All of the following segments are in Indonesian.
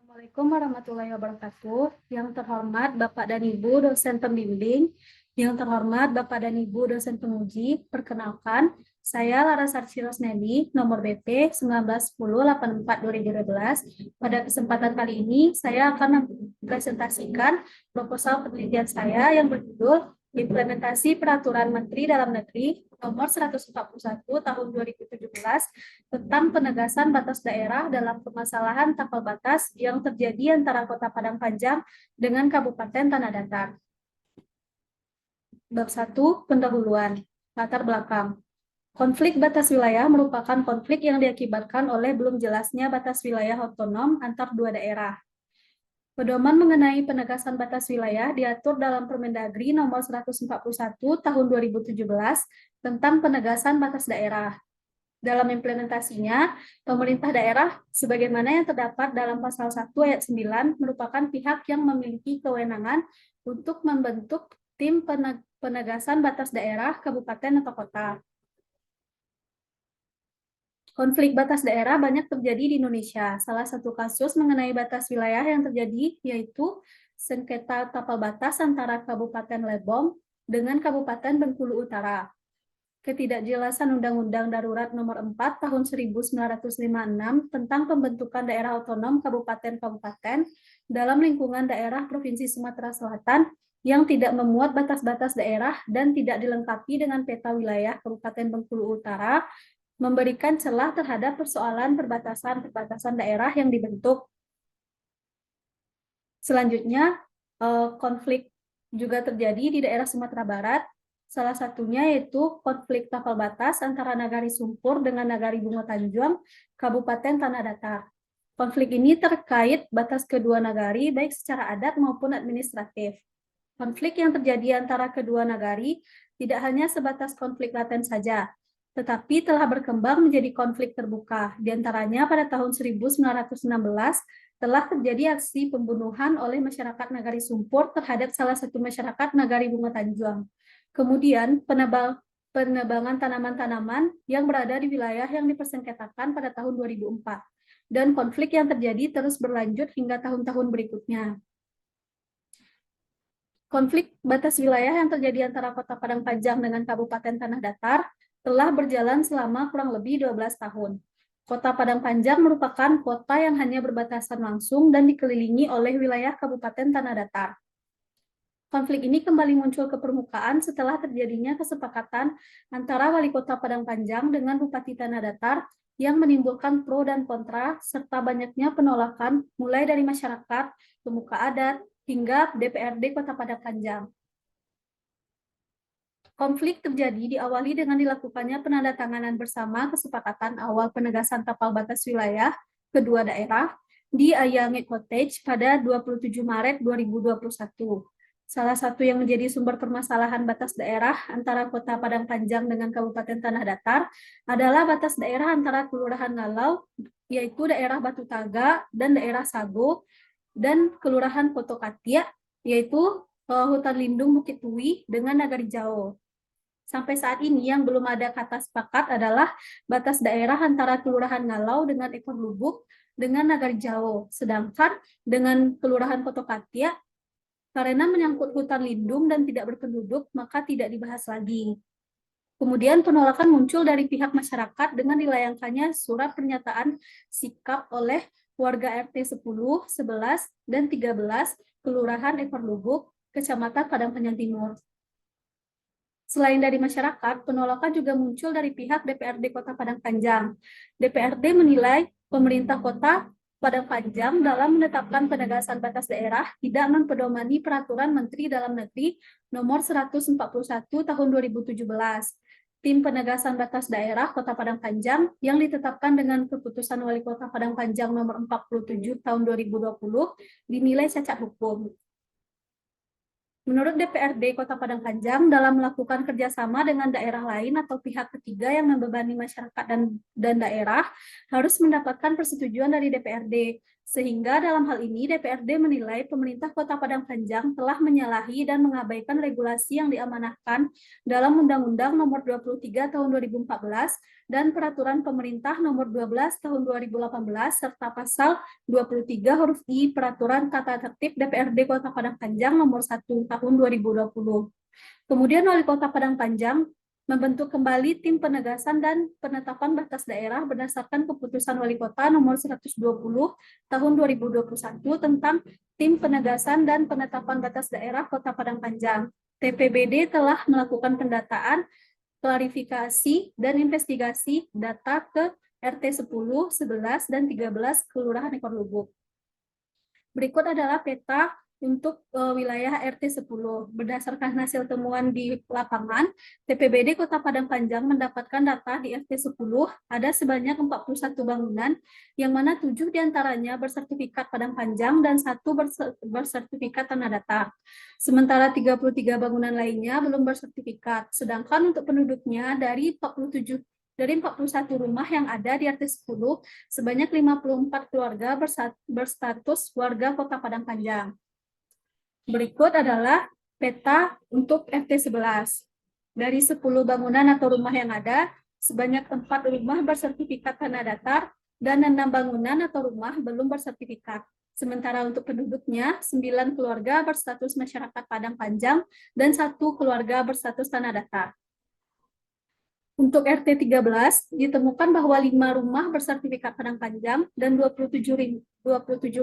Assalamualaikum warahmatullahi wabarakatuh. Yang terhormat Bapak dan Ibu dosen pembimbing, yang terhormat Bapak dan Ibu dosen penguji, perkenalkan, saya Laras Arsy Rosnedi, nomor BP 191084-2012. Pada kesempatan kali ini, saya akan mempresentasikan proposal penelitian saya yang berjudul Implementasi Peraturan Menteri Dalam Negeri Nomor 141 Tahun 2017 tentang penegasan batas daerah dalam permasalahan tapal batas yang terjadi antara Kota Padang Panjang dengan Kabupaten Tanah Datar. Bab 1, pendahuluan. Latar belakang. Konflik batas wilayah merupakan konflik yang diakibatkan oleh belum jelasnya batas wilayah otonom antar dua daerah. Pedoman mengenai penegasan batas wilayah diatur dalam Permendagri nomor 141 tahun 2017 tentang penegasan batas daerah. Dalam implementasinya, pemerintah daerah sebagaimana yang terdapat dalam pasal 1 ayat 9 merupakan pihak yang memiliki kewenangan untuk membentuk tim penegasan batas daerah, kabupaten atau kota. Konflik batas daerah banyak terjadi di Indonesia. Salah satu kasus mengenai batas wilayah yang terjadi yaitu sengketa tapal batas antara Kabupaten Lebong dengan Kabupaten Bengkulu Utara. Ketidakjelasan Undang-Undang Darurat Nomor 4 Tahun 1956 tentang pembentukan daerah otonom kabupaten-kabupaten dalam lingkungan daerah Provinsi Sumatera Selatan yang tidak memuat batas-batas daerah dan tidak dilengkapi dengan peta wilayah Kabupaten Bengkulu Utara memberikan celah terhadap persoalan perbatasan daerah yang dibentuk. Selanjutnya, konflik juga terjadi di daerah Sumatera Barat. Salah satunya yaitu konflik tapal batas antara Nagari Sumpur dengan Nagari Bungo Tanjung, Kabupaten Tanah Datar. Konflik ini terkait batas kedua nagari baik secara adat maupun administratif. Konflik yang terjadi antara kedua nagari tidak hanya sebatas konflik laten saja, tetapi telah berkembang menjadi konflik terbuka. Di antaranya pada tahun 1916 telah terjadi aksi pembunuhan oleh masyarakat Nagari Sumpur terhadap salah satu masyarakat Nagari Bungo Tanjung. Kemudian penebangan tanaman-tanaman yang berada di wilayah yang dipersengketakan pada tahun 2004. Dan konflik yang terjadi terus berlanjut hingga tahun-tahun berikutnya. Konflik batas wilayah yang terjadi antara Kota Padang Panjang dengan Kabupaten Tanah Datar telah berjalan selama kurang lebih 12 tahun. Kota Padang Panjang merupakan kota yang hanya berbatasan langsung dan dikelilingi oleh wilayah Kabupaten Tanah Datar. Konflik ini kembali muncul ke permukaan setelah terjadinya kesepakatan antara Wali Kota Padang Panjang dengan Bupati Tanah Datar yang menimbulkan pro dan kontra serta banyaknya penolakan mulai dari masyarakat, pemuka adat, hingga DPRD Kota Padang Panjang. Konflik terjadi diawali dengan dilakukannya penandatanganan bersama kesepakatan awal penegasan tapal batas wilayah kedua daerah di Ayangit Cottage pada 27 Maret 2021. Salah satu yang menjadi sumber permasalahan batas daerah antara Kota Padang Panjang dengan Kabupaten Tanah Datar adalah batas daerah antara Kelurahan Ngalau, yaitu daerah Batu Taga dan daerah Sago, dan Kelurahan Potokatia, yaitu hutan lindung Bukit Tui dengan Nagari Jao. Sampai saat ini yang belum ada kata sepakat adalah batas daerah antara Kelurahan Ngalau dengan Ekor Lubuk dengan Nagari Jao. Sedangkan dengan Kelurahan Potokatia, karena menyangkut hutan lindung dan tidak berpenduduk, maka tidak dibahas lagi. Kemudian penolakan muncul dari pihak masyarakat dengan dilayangkannya surat pernyataan sikap oleh warga RT 10, 11, dan 13, Kelurahan Ekor Lubuk, Kecamatan Padang Panjang Timur. Selain dari masyarakat, penolakan juga muncul dari pihak DPRD Kota Padang Panjang. DPRD menilai pemerintah Kota Padang Panjang dalam menetapkan penegasan batas daerah tidak mempedomani Peraturan Menteri Dalam Negeri Nomor 141 Tahun 2017. Tim penegasan batas daerah Kota Padang Panjang yang ditetapkan dengan Keputusan Wali Kota Padang Panjang Nomor 47 Tahun 2020 dinilai cacat hukum. Menurut DPRD Kota Padang Panjang, dalam melakukan kerjasama dengan daerah lain atau pihak ketiga yang membebani masyarakat dan daerah, harus mendapatkan persetujuan dari DPRD. Sehingga dalam hal ini DPRD menilai pemerintah Kota Padang Panjang telah menyalahi dan mengabaikan regulasi yang diamanahkan dalam Undang-Undang Nomor 23 Tahun 2014 dan Peraturan Pemerintah Nomor 12 Tahun 2018 serta Pasal 23 huruf I Peraturan Tata Tertib DPRD Kota Padang Panjang Nomor 1 Tahun 2020. Kemudian Wali Kota Padang Panjang membentuk kembali tim penegasan dan penetapan batas daerah berdasarkan keputusan Wali Kota nomor 120 tahun 2021 tentang tim penegasan dan penetapan batas daerah Kota Padang Panjang. TPBD telah melakukan pendataan, klarifikasi, dan investigasi data ke RT 10, 11, dan 13 Kelurahan Ekor Lubuk. Berikut adalah peta untuk wilayah RT 10. Berdasarkan hasil temuan di lapangan, TPBD Kota Padang Panjang mendapatkan data di RT 10 ada sebanyak 41 bangunan, yang mana 7 diantaranya bersertifikat Padang Panjang dan 1 bersertifikat tanah datar. Sementara 33 bangunan lainnya belum bersertifikat, sedangkan untuk penduduknya dari 41 rumah yang ada di RT 10, sebanyak 54 keluarga berstatus warga Kota Padang Panjang. Berikut adalah peta untuk RT 11. Dari 10 bangunan atau rumah yang ada, sebanyak 4 rumah bersertifikat tanah datar dan 6 bangunan atau rumah belum bersertifikat. Sementara untuk penduduknya, 9 keluarga berstatus masyarakat Padang Panjang dan 1 keluarga berstatus tanah datar. Untuk RT 13, ditemukan bahwa 5 rumah bersertifikat Padang Panjang dan 27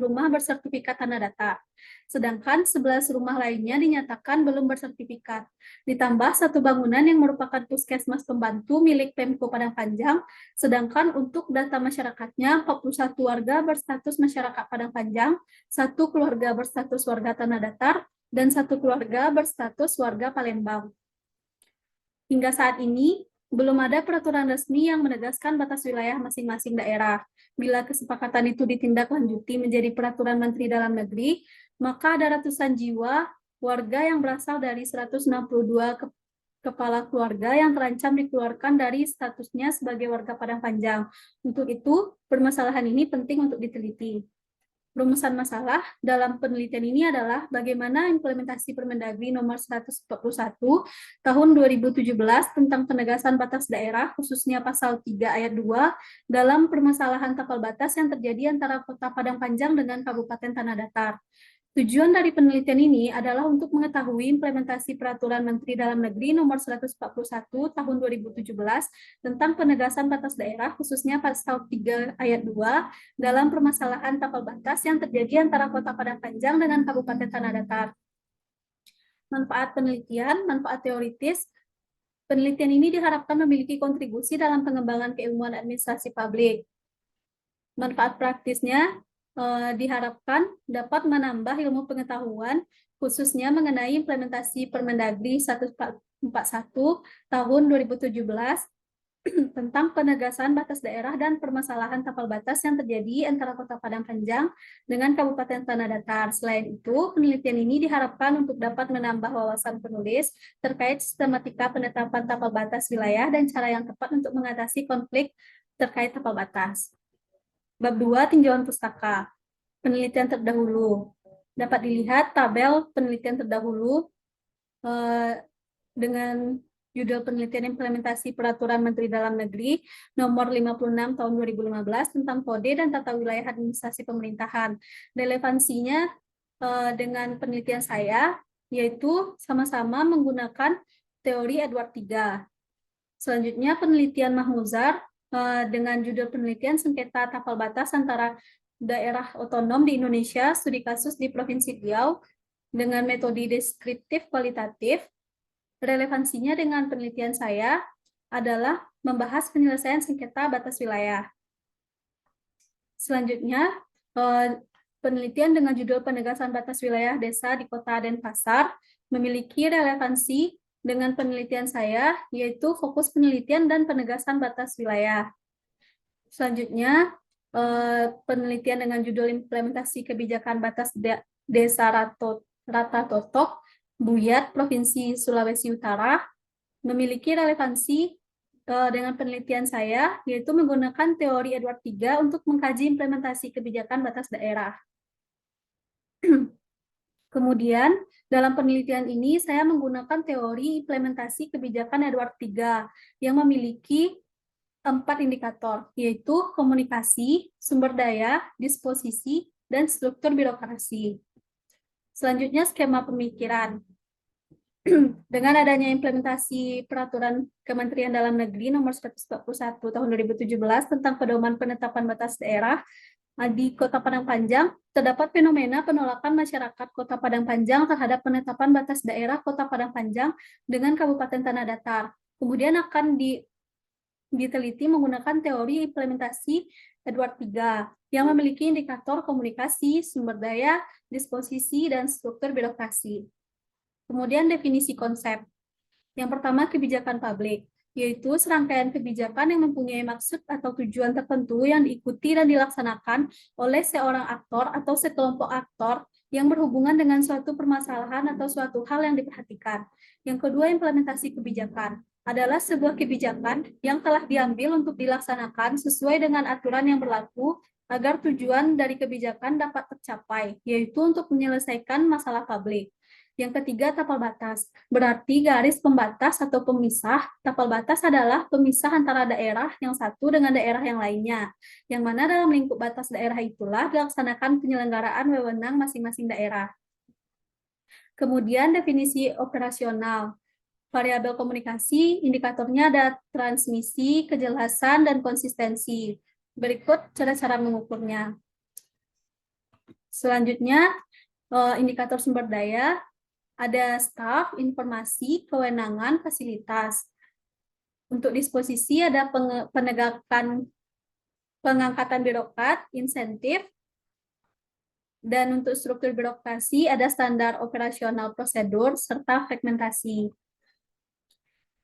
rumah bersertifikat tanah datar. Sedangkan 11 rumah lainnya dinyatakan belum bersertifikat. Ditambah 1 bangunan yang merupakan puskesmas pembantu milik Pemko Padang Panjang, sedangkan untuk data masyarakatnya 41 warga berstatus masyarakat Padang Panjang, 1 keluarga berstatus warga tanah datar, dan 1 keluarga berstatus warga Palembang. Hingga saat ini, belum ada peraturan resmi yang menegaskan batas wilayah masing-masing daerah. Bila kesepakatan itu ditindaklanjuti menjadi peraturan Menteri Dalam Negeri, maka ada ratusan jiwa warga yang berasal dari 162 kepala keluarga yang terancam dikeluarkan dari statusnya sebagai warga Padang Panjang. Untuk itu, permasalahan ini penting untuk diteliti. Rumusan masalah dalam penelitian ini adalah bagaimana implementasi Permendagri nomor 141 tahun 2017 tentang penegasan batas daerah, khususnya pasal 3 ayat 2, dalam permasalahan tapal batas yang terjadi antara Kota Padang Panjang dengan Kabupaten Tanah Datar. Tujuan dari penelitian ini adalah untuk mengetahui implementasi Peraturan Menteri Dalam Negeri Nomor 141 Tahun 2017 tentang penegasan batas daerah, khususnya pasal 3 ayat 2, dalam permasalahan tapal batas yang terjadi antara Kota Padang Panjang dengan Kabupaten Tanah Datar. Manfaat penelitian, manfaat teoritis. Penelitian ini diharapkan memiliki kontribusi dalam pengembangan keilmuan administrasi publik. Manfaat praktisnya, diharapkan dapat menambah ilmu pengetahuan, khususnya mengenai implementasi Permendagri 141 tahun 2017 tentang penegasan batas daerah dan permasalahan tapal batas yang terjadi antara Kota Padang Panjang dengan Kabupaten Tanah Datar. Selain itu, penelitian ini diharapkan untuk dapat menambah wawasan penulis terkait sistematika penetapan tapal batas wilayah dan cara yang tepat untuk mengatasi konflik terkait tapal batas. Bab 2, tinjauan pustaka. Penelitian terdahulu. Dapat dilihat tabel penelitian terdahulu dengan judul penelitian implementasi Peraturan Menteri Dalam Negeri Nomor 56 Tahun 2015 tentang Kode dan Tata Wilayah Administrasi Pemerintahan. Relevansinya dengan penelitian saya, yaitu sama-sama menggunakan teori Edward III. Selanjutnya, penelitian Mahmuzar dengan judul penelitian sengketa tapal batas antara daerah otonom di Indonesia, studi kasus di Provinsi Riau dengan metode deskriptif kualitatif. Relevansinya dengan penelitian saya adalah membahas penyelesaian sengketa batas wilayah. Selanjutnya, penelitian dengan judul penegasan batas wilayah desa di Kota Denpasar memiliki relevansi dengan penelitian saya, yaitu fokus penelitian dan penegasan batas wilayah. Selanjutnya, penelitian dengan judul implementasi kebijakan batas desa Rata Totok, Buyat, Provinsi Sulawesi Utara, memiliki relevansi dengan penelitian saya, yaitu menggunakan teori Edward III untuk mengkaji implementasi kebijakan batas daerah. Kemudian, dalam penelitian ini saya menggunakan teori implementasi kebijakan Edward III yang memiliki 4 indikator, yaitu komunikasi, sumber daya, disposisi, dan struktur birokrasi. Selanjutnya, skema pemikiran. Dengan adanya implementasi Peraturan Kementerian Dalam Negeri Nomor 141 Tahun 2017 tentang pedoman penetapan batas daerah di Kota Padang Panjang, terdapat fenomena penolakan masyarakat Kota Padang Panjang terhadap penetapan batas daerah Kota Padang Panjang dengan Kabupaten Tanah Datar. Kemudian akan diteliti menggunakan teori implementasi Edward III yang memiliki indikator komunikasi, sumber daya, disposisi, dan struktur birokrasi. Kemudian definisi konsep. Yang pertama, kebijakan publik, yaitu serangkaian kebijakan yang mempunyai maksud atau tujuan tertentu yang diikuti dan dilaksanakan oleh seorang aktor atau sekelompok aktor yang berhubungan dengan suatu permasalahan atau suatu hal yang diperhatikan. Yang kedua, implementasi kebijakan adalah sebuah kebijakan yang telah diambil untuk dilaksanakan sesuai dengan aturan yang berlaku agar tujuan dari kebijakan dapat tercapai, yaitu untuk menyelesaikan masalah publik. Yang ketiga, tapal batas. Berarti garis pembatas atau pemisah. Tapal batas adalah pemisah antara daerah yang satu dengan daerah yang lainnya, yang mana dalam lingkup batas daerah itulah dilaksanakan penyelenggaraan wewenang masing-masing daerah. Kemudian definisi operasional. Variabel komunikasi, indikatornya ada transmisi, kejelasan, dan konsistensi. Berikut cara-cara mengukurnya. Selanjutnya, indikator sumber daya, ada staf, informasi, kewenangan, fasilitas. Untuk disposisi ada penegakan pengangkatan birokrat, insentif, dan untuk struktur birokrasi ada standar operasional prosedur, serta fragmentasi.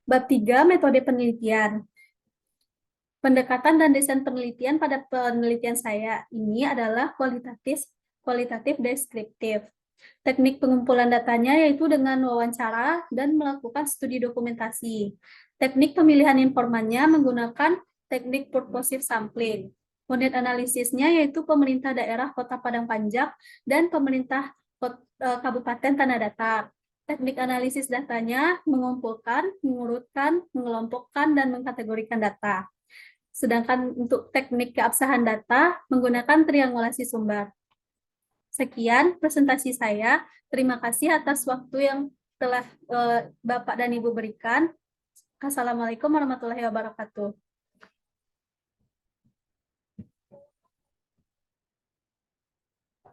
Bab 3, metode penelitian. Pendekatan dan desain penelitian pada penelitian saya ini adalah kualitatif deskriptif. Teknik pengumpulan datanya yaitu dengan wawancara dan melakukan studi dokumentasi. Teknik pemilihan informannya menggunakan teknik purposive sampling. Unit analisisnya yaitu pemerintah daerah Kota Padang Panjang dan pemerintah Kabupaten Tanah Datar. Teknik analisis datanya mengumpulkan, mengurutkan, mengelompokkan, dan mengkategorikan data. Sedangkan untuk teknik keabsahan data menggunakan triangulasi sumber. Sekian presentasi saya. Terima kasih atas waktu yang telah Bapak dan Ibu berikan. Assalamualaikum warahmatullahi wabarakatuh.